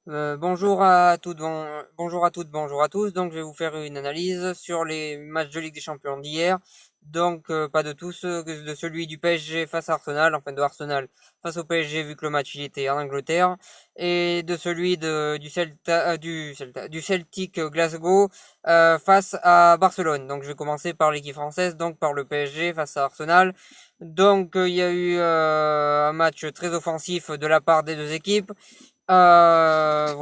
Bonjour à toutes, bonjour à tous. Donc, je vais vous faire une analyse sur les matchs de Ligue des Champions d'hier. Donc, pas de tous, que de celui du PSG face à Arsenal, enfin de Arsenal face au PSG vu que le match il était en Angleterre, et de celui du Celtic Glasgow face à Barcelone. Donc, je vais commencer par l'équipe française, donc par le PSG face à Arsenal. Donc, il y a eu un match très offensif de la part des deux équipes. Un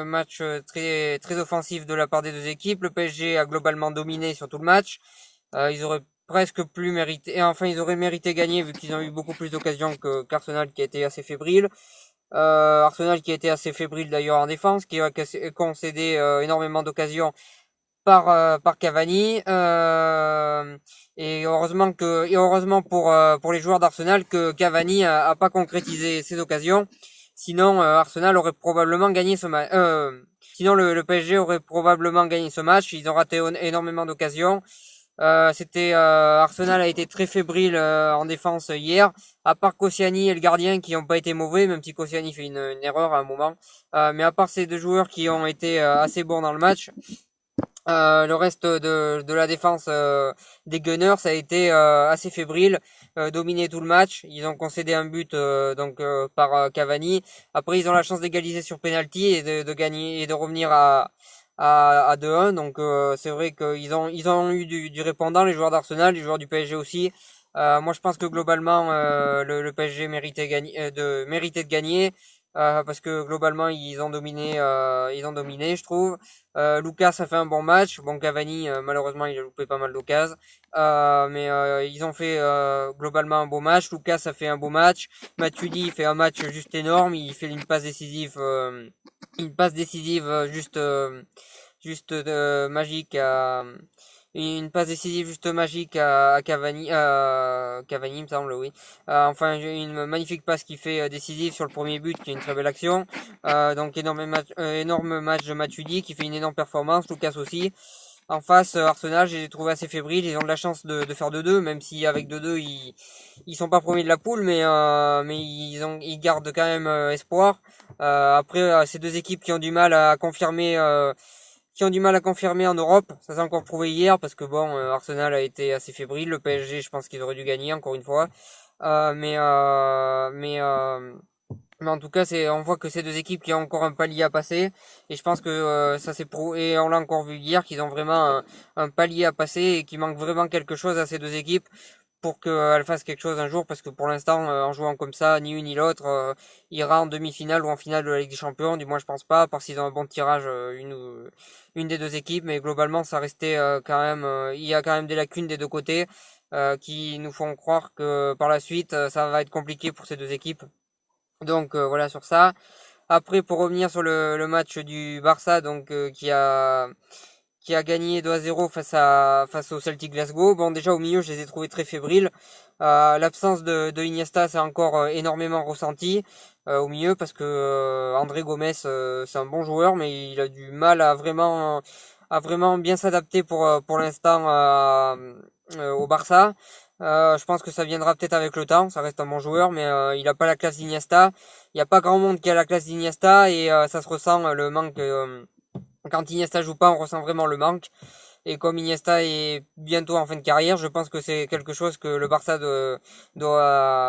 match très très offensif de la part des deux équipes. Le PSG a globalement dominé sur tout le match. Ils auraient presque plus mérité, et enfin ils auraient mérité gagner vu qu'ils ont eu beaucoup plus d'occasions que qu'Arsenal qui a été assez fébrile. Arsenal qui a été assez fébrile d'ailleurs en défense, qui a concédé énormément d'occasions par Cavani. Et heureusement pour les joueurs d'Arsenal que Cavani a pas concrétisé ses occasions. Sinon, Arsenal aurait probablement gagné ce match. Sinon, le PSG aurait probablement gagné ce match. Ils ont raté énormément d'occasions. Arsenal a été très fébrile en défense hier. À part Koscielny et le gardien qui n'ont pas été mauvais, même si Koscielny fait une erreur à un moment. Mais à part ces deux joueurs qui ont été assez bons dans le match, le reste de la défense des Gunners a été assez fébrile, dominé tout le match. Ils ont concédé un but par Cavani. Après, ils ont la chance d'égaliser sur penalty et de gagner et de revenir à 2-1. Donc c'est vrai qu'ils ont eu du répondant, les joueurs d'Arsenal, les joueurs du PSG aussi. Moi, je pense que globalement, le PSG méritait de gagner. Parce que globalement ils ont dominé, je trouve. Lucas a fait un bon match. Bon, Cavani, malheureusement, il a loupé pas mal d'occasions. Mais ils ont fait globalement un beau match. Lucas a fait un beau match. Matuidi fait un match juste énorme. Il fait une passe décisive juste magique une passe décisive juste magique Cavani, il me semble, oui. Enfin, une magnifique passe qui fait décisive sur le premier but, qui est une très belle action. Donc énorme match de Matuidi qui fait une énorme performance. Lucas aussi. En face, Arsenal, j'ai trouvé assez fébrile. Ils ont de la chance de faire 2-2, même si avec 2-2, ils sont pas premiers de la poule, mais ils gardent quand même espoir. Après, ces deux équipes qui ont du mal à confirmer en Europe. Ça s'est encore prouvé hier parce que bon, Arsenal a été assez fébrile. Le PSG, je pense qu'ils auraient dû gagner encore une fois. Euh, mais euh, mais euh, mais en tout cas, on voit que c'est deux équipes qui ont encore un palier à passer. Et je pense que ça s'est prouvé, et on l'a encore vu hier, qu'ils ont vraiment un palier à passer et qu'il manque vraiment quelque chose à ces deux équipes pour qu'elles fassent quelque chose un jour. Parce que pour l'instant, en jouant comme ça, ni une ni l'autre ira en demi-finale ou en finale de la Ligue des Champions. Du moins, je pense pas, à part s'ils ont un bon tirage, une des deux équipes. Mais globalement, ça restait quand même, il y a quand même des lacunes des deux côtés qui nous font croire que par la suite, ça va être compliqué pour ces deux équipes. Donc voilà sur ça. Après, pour revenir sur le match du Barça, qui a gagné 2-0 face au Celtic Glasgow. Bon, déjà au milieu, je les ai trouvés très fébriles. L'absence de Iniesta, c'est encore énormément ressenti au milieu parce que André Gomes, c'est un bon joueur, mais il a du mal à vraiment bien s'adapter pour l'instant au Barça. Je pense que ça viendra peut-être avec le temps. Ça reste un bon joueur, mais il a pas la classe d'Iniesta. Il n'y a pas grand monde qui a la classe d'Iniesta et ça se ressent le manque. Quand Iniesta joue pas, on ressent vraiment le manque. Et comme Iniesta est bientôt en fin de carrière, je pense que c'est quelque chose que le Barça doit,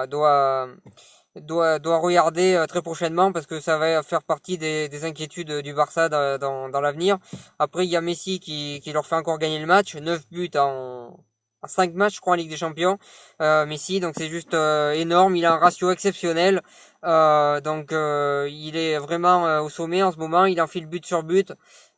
doit, doit regarder très prochainement parce que ça va faire partie des inquiétudes du Barça dans l'avenir. Après, il y a Messi qui leur fait encore gagner le match, 9 buts en 5 matchs, je crois, en Ligue des Champions. Messi, donc c'est juste énorme. Il a un ratio exceptionnel. Il est vraiment au sommet en ce moment. Il enfile but sur but.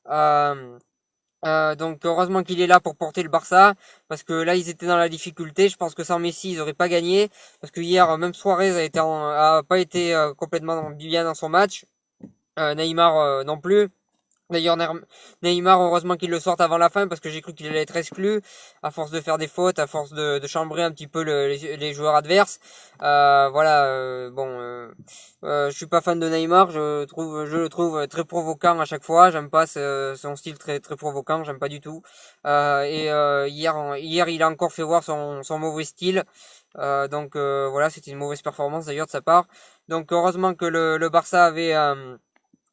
Euh, donc heureusement qu'il est là pour porter le Barça parce que là ils étaient dans la difficulté. Je pense que sans Messi ils auraient pas gagné parce que hier même Suarez a pas été complètement bien dans son match. Neymar non plus. D'ailleurs, Neymar, heureusement qu'il le sorte avant la fin parce que j'ai cru qu'il allait être exclu à force de faire des fautes, à force de chambrer un petit peu les joueurs adverses. Je suis pas fan de Neymar. Je le trouve très provoquant à chaque fois. J'aime pas son style très très provoquant. J'aime pas du tout. Hier, il a encore fait voir son mauvais style. Voilà, c'était une mauvaise performance d'ailleurs de sa part. Donc heureusement que le Barça avait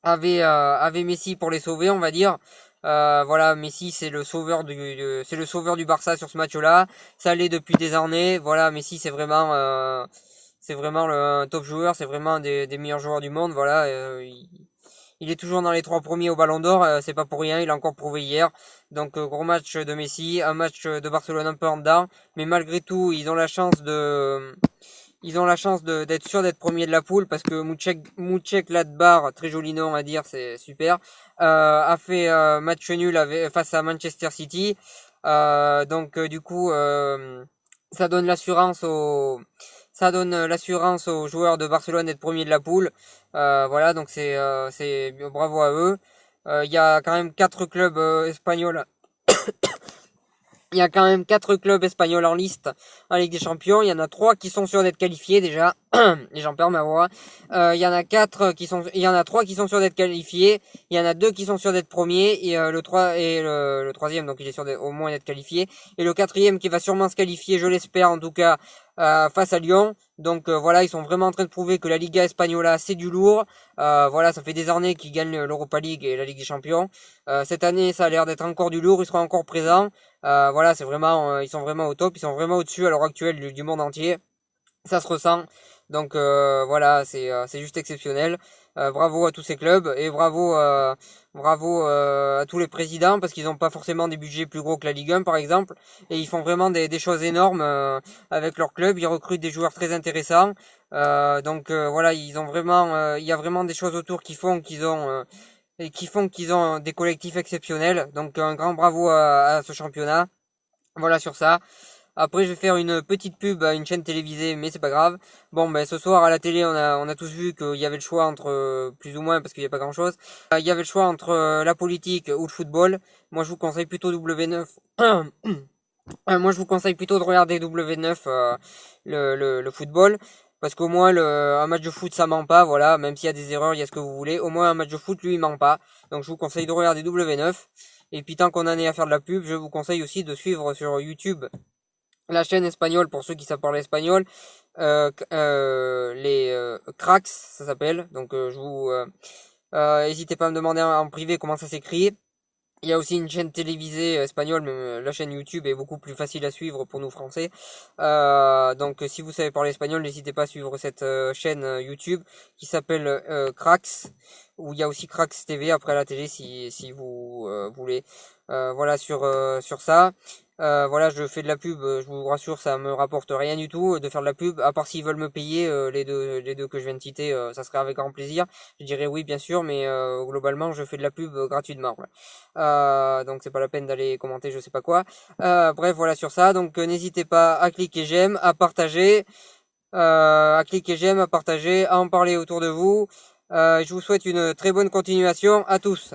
avait Messi pour les sauver, on va dire. Voilà, Messi c'est le sauveur du Barça sur ce match-là. Ça l'est depuis des années. Voilà, Messi c'est vraiment un top joueur, c'est vraiment un des meilleurs joueurs du monde. Voilà, il est toujours dans les trois premiers au Ballon d'Or. C'est pas pour rien, il a encore prouvé hier. Donc gros match de Messi, un match de Barcelone un peu en dedans, mais malgré tout ils ont la chance d'être sûrs d'être premiers de la poule parce que Mouchek Ladbar, très joli nom à dire, c'est super, a fait match nul face à Manchester City. Donc du coup, ça donne l'assurance aux ça donne l'assurance aux joueurs de Barcelone d'être premiers de la poule. Voilà, donc c'est bravo à eux. Il y a quand même quatre clubs espagnols il y a quand même quatre clubs espagnols en liste en Ligue des Champions. Il y en a trois qui sont sûrs d'être qualifiés déjà. Et j'en perds ma voix. Il y en a trois qui sont sûrs d'être qualifiés. Il y en a deux qui sont sûrs d'être premiers et le troisième, donc il est sûr au moins d'être qualifié. Et le quatrième qui va sûrement se qualifier, je l'espère en tout cas, face à Lyon. Donc voilà, ils sont vraiment en train de prouver que la Liga Espagnola c'est du lourd. Voilà, ça fait des années qu'ils gagnent l'Europa League et la Ligue des Champions. Cette année, ça a l'air d'être encore du lourd. Ils seront encore présents. Voilà, ils sont vraiment au top, ils sont vraiment au-dessus à l'heure actuelle du monde entier. Ça se ressent. Donc voilà, c'est juste exceptionnel. Bravo à tous ces clubs et bravo à tous les présidents parce qu'ils n'ont pas forcément des budgets plus gros que la Ligue 1 par exemple et ils font vraiment des choses énormes avec leur club. Ils recrutent des joueurs très intéressants. Donc voilà, il y a vraiment des choses autour qui font qu'ils ont des collectifs exceptionnels. Donc un grand bravo à ce championnat. Voilà sur ça. Après, je vais faire une petite pub à une chaîne télévisée, mais c'est pas grave. Bon, ben ce soir à la télé, on a tous vu qu'il y avait le choix entre plus ou moins parce qu'il n'y a pas grand-chose. Il y avait le choix entre la politique ou le football. Moi, je vous conseille plutôt W9. Moi, je vous conseille plutôt de regarder W9, le football. Parce qu'au moins, un match de foot, ça ment pas, voilà. Même s'il y a des erreurs, il y a ce que vous voulez. Au moins, un match de foot, lui, il ment pas. Donc, je vous conseille de regarder W9. Et puis, tant qu'on en est à faire de la pub, je vous conseille aussi de suivre sur YouTube la chaîne espagnole pour ceux qui savent parler espagnol. Les Cracks, ça s'appelle. Donc, n'hésitez pas à me demander en privé comment ça s'écrit. Il y a aussi une chaîne télévisée espagnole, mais la chaîne YouTube est beaucoup plus facile à suivre pour nous français. Donc si vous savez parler espagnol, n'hésitez pas à suivre cette chaîne YouTube qui s'appelle Cracks, où il y a aussi Cracks TV après la télé si vous voulez. Voilà sur ça. Voilà, je fais de la pub, je vous rassure, ça me rapporte rien du tout de faire de la pub, à part s'ils veulent me payer les deux que je viens de citer, ça serait avec grand plaisir. Je dirais oui, bien sûr, mais globalement, je fais de la pub gratuitement. Ouais. Donc c'est pas la peine d'aller commenter je sais pas quoi. Bref, voilà sur ça. Donc n'hésitez pas à cliquer j'aime, à en parler autour de vous. Je vous souhaite une très bonne continuation à tous.